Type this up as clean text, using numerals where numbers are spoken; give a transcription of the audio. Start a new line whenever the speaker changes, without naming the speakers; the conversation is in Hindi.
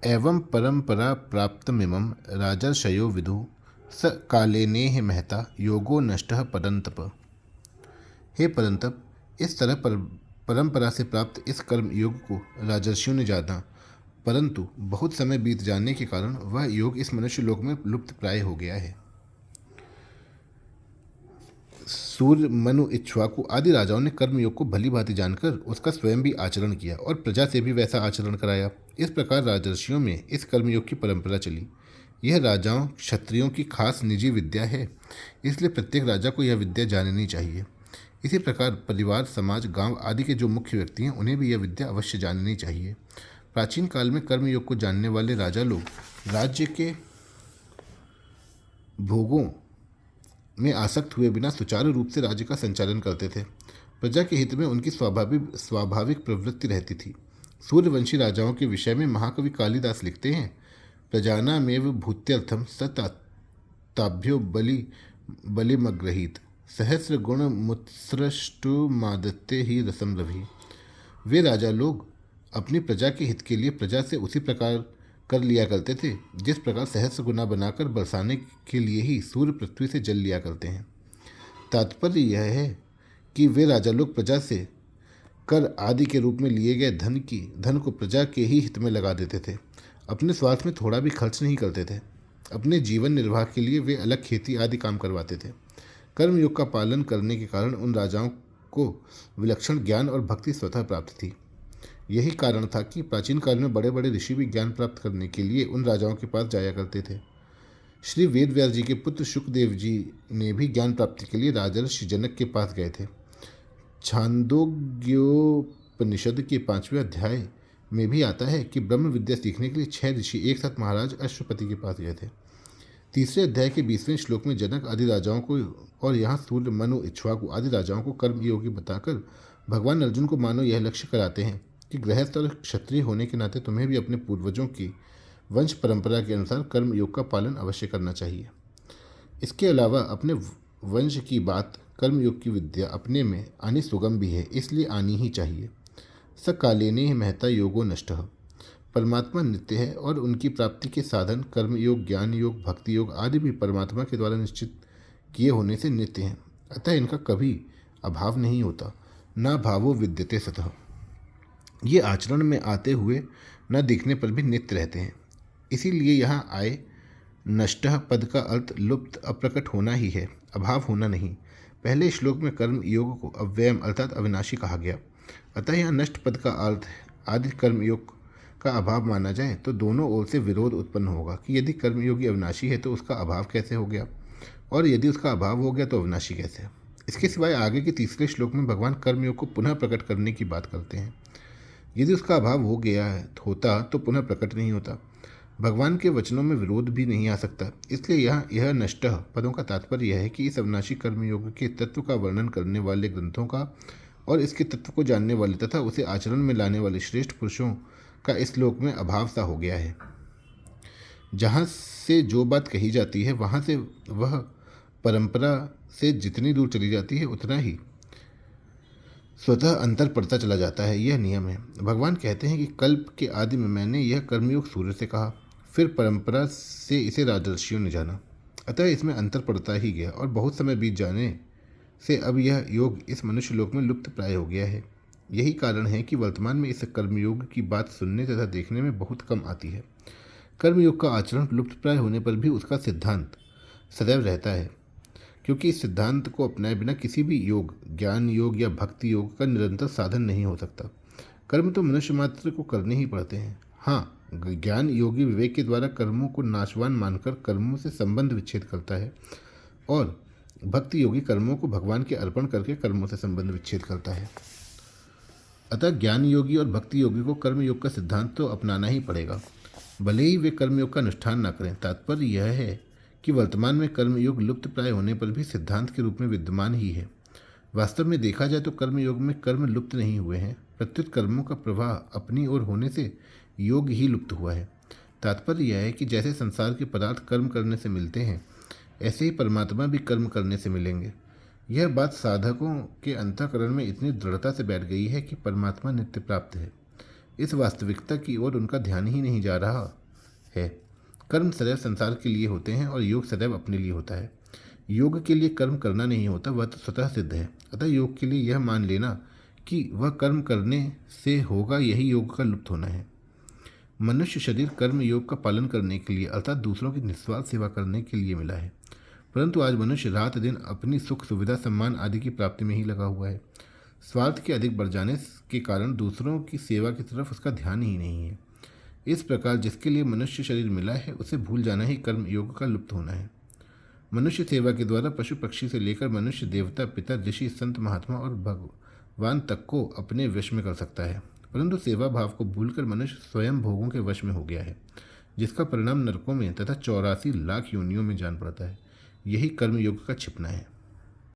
एवं परंपरा प्राप्तमिमं राजर्षयो विदुः स कालेनेह महता योगो नष्टः परंतप। हे परंतप, इस तरह परंपरा से प्राप्त इस कर्म योग को राजर्षियों ने जाना, परंतु बहुत समय बीत जाने के कारण वह योग इस मनुष्य लोक में लुप्त प्राय हो गया है। सूर्य, मनु, इक्ष्वाकु आदि राजाओं ने कर्मयोग को भली भांति जानकर उसका स्वयं भी आचरण किया और प्रजा से भी वैसा आचरण कराया। इस प्रकार राजर्षियों में इस कर्मयोग की परंपरा चली। यह राजाओं क्षत्रियों की खास निजी विद्या है, इसलिए प्रत्येक राजा को यह विद्या जाननी चाहिए। इसी प्रकार परिवार, समाज, गांव आदि के जो मुख्य व्यक्ति हैं उन्हें भी यह विद्या अवश्य जाननी चाहिए। प्राचीन काल में कर्मयोग को जानने वाले राजा लोग राज्य के भोगों में आसक्त हुए बिना सुचारू रूप से राज्य का संचालन करते थे। प्रजा के हित में उनकी स्वाभाविक प्रवृत्ति रहती थी। सूर्यवंशी राजाओं के विषय में महाकवि कालिदास लिखते हैं, प्रजानामेव भूत्यर्थम सताभ्यो बलिमग्रहीत सहस्र गुण मुत्सृष्टुमादत्ते ही रसम रवि। वे राजा लोग अपनी प्रजा के हित के लिए प्रजा से उसी प्रकार कर लिया करते थे जिस प्रकार सहस्र गुना बनाकर बरसाने के लिए ही सूर्य पृथ्वी से जल लिया करते हैं। तात्पर्य यह है कि वे राजा लोग प्रजा से कर आदि के रूप में लिए गए धन को प्रजा के ही हित में लगा देते थे। अपने स्वार्थ में थोड़ा भी खर्च नहीं करते थे। अपने जीवन निर्वाह के लिए वे अलग खेती आदि काम करवाते थे। कर्मयोग का पालन करने के कारण उन राजाओं को विलक्षण ज्ञान और भक्ति स्वतः प्राप्त थी। यही कारण था कि प्राचीन काल में बड़े बड़े ऋषि भी ज्ञान प्राप्त करने के लिए उन राजाओं के पास जाया करते थे। श्री वेदव्यास जी के पुत्र शुकदेव जी ने भी ज्ञान प्राप्ति के लिए राजर्षि जनक के पास गए थे। छांदोग्योपनिषद के 5वें अध्याय में भी आता है कि ब्रह्म विद्या सीखने के लिए 6 ऋषि एक साथ महाराज अश्वपति के पास गए थे। तीसरे अध्याय के 20वें श्लोक में जनक आदि राजाओं को और यहाँ सूर्य, मनु, इक्ष्वाकु आदि राजाओं को कर्मयोगी बताकर भगवान अर्जुन को मानो यह लक्ष्य कराते हैं कि गृहस्थ और क्षत्रिय होने के नाते तुम्हें भी अपने पूर्वजों की वंश परंपरा के अनुसार कर्म योग का पालन अवश्य करना चाहिए। इसके अलावा अपने वंश की बात कर्म योग की विद्या अपने में आनी सुगम भी है, इसलिए आनी ही चाहिए। सकालेने महता योगो नष्टः। परमात्मा नित्य है और उनकी प्राप्ति के साधन कर्म योग, ज्ञान योग, भक्ति योग आदि भी परमात्मा के द्वारा निश्चित किए होने से नित्य हैं, अतः इनका कभी अभाव नहीं होता। न भावो विद्यते सतः। ये आचरण में आते हुए न दिखने पर भी नित्य रहते हैं। इसीलिए यहाँ आए नष्टः पद का अर्थ लुप्त, अप्रकट होना ही है, अभाव होना नहीं। पहले श्लोक में कर्म योग को अव्ययम अर्थात अविनाशी कहा गया, अतः यहाँ नष्ट पद का अर्थ आदि कर्मयोग का अभाव माना जाए तो दोनों ओर से विरोध उत्पन्न होगा कि यदि कर्मयोगी अविनाशी है तो उसका अभाव कैसे हो गया, और यदि उसका अभाव हो गया तो अविनाशी कैसे। इसके सिवाय आगे के तीसरे श्लोक में भगवान कर्मयोग को पुनः प्रकट करने की बात करते हैं। यदि उसका अभाव हो गया होता तो पुनः प्रकट नहीं होता। भगवान के वचनों में विरोध भी नहीं आ सकता। इसलिए यह नष्टः पदों का तात्पर्य यह है कि इस अविनाशी कर्मयोग के तत्व का वर्णन करने वाले ग्रंथों का और इसके तत्व को जानने वाले तथा उसे आचरण में लाने वाले श्रेष्ठ पुरुषों का इस लोक में अभाव सा हो गया है। जहाँ से जो बात कही जाती है वहाँ से वह परंपरा से जितनी दूर चली जाती है उतना ही स्वतः अंतर पड़ता चला जाता है। यह नियम है। भगवान कहते हैं कि कल्प के आदि में मैंने यह कर्मयोग सूर्य से कहा, फिर परंपरा से इसे राजर्षियों ने जाना, अतः इसमें अंतर पड़ता ही गया और बहुत समय बीत जाने से अब यह योग इस मनुष्य लोक में लुप्त प्राय हो गया है। यही कारण है कि वर्तमान में इस कर्मयोग की बात सुनने तथा देखने में बहुत कम आती है। कर्मयोग का आचरण लुप्त प्राय होने पर भी उसका सिद्धांत सदैव रहता है, क्योंकि इस सिद्धांत को अपनाए बिना किसी भी योग, ज्ञान योग या भक्ति योग का निरंतर साधन नहीं हो सकता। कर्म तो मनुष्य मात्र को करने ही पड़ते हैं। हाँ, ज्ञान योगी विवेक के द्वारा कर्मों को नाशवान मानकर कर्मों से संबंध विच्छेद करता है और भक्ति योगी कर्मों को भगवान के अर्पण करके कर्मों से संबंध विच्छेद करता है। अतः ज्ञान योगी और भक्ति योगी को कर्मयोग का सिद्धांत तो अपनाना ही पड़ेगा, भले ही वे कर्मयोग का अनुष्ठान न करें। तात्पर्य यह है कि वर्तमान में कर्मयोग लुप्त प्राय होने पर भी सिद्धांत के रूप में विद्यमान ही है। वास्तव में देखा जाए तो कर्मयोग में कर्म लुप्त नहीं हुए हैं, प्रत्युत कर्मों का प्रवाह अपनी ओर होने से योग ही लुप्त हुआ है। तात्पर्य यह है कि जैसे संसार के पदार्थ कर्म करने से मिलते हैं, ऐसे ही परमात्मा भी कर्म करने से मिलेंगे। यह बात साधकों के अंतःकरण में इतनी दृढ़ता से बैठ गई है कि परमात्मा नित्य प्राप्त है। इस वास्तविकता की ओर उनका ध्यान ही नहीं जा रहा है। कर्म सदैव संसार के लिए होते हैं और योग सदैव अपने लिए होता है। योग के लिए कर्म करना नहीं होता, वह तो स्वतः सिद्ध है। अतः योग के लिए यह मान लेना कि वह कर्म करने से होगा, यही योग का लुप्त होना है। मनुष्य शरीर कर्म योग का पालन करने के लिए अर्थात दूसरों की निस्वार्थ सेवा करने के लिए मिला है, परंतु आज मनुष्य रात दिन अपनी सुख सुविधा सम्मान आदि की प्राप्ति में ही लगा हुआ है। स्वार्थ के अधिक बढ़ जाने के कारण दूसरों की सेवा की तरफ उसका ध्यान ही नहीं है। इस प्रकार जिसके लिए मनुष्य शरीर मिला है उसे भूल जाना ही कर्म योग का लुप्त होना है। मनुष्य सेवा के द्वारा पशु पक्षी से लेकर मनुष्य देवता पितर ऋषि संत महात्मा और भगवान तक को अपने वश में कर सकता है, परंतु सेवा भाव को भूलकर मनुष्य स्वयं भोगों के वश में हो गया है, जिसका परिणाम नरकों में तथा 84 लाख योनियों में जान पड़ता है। यही कर्मयोग का छिपना है।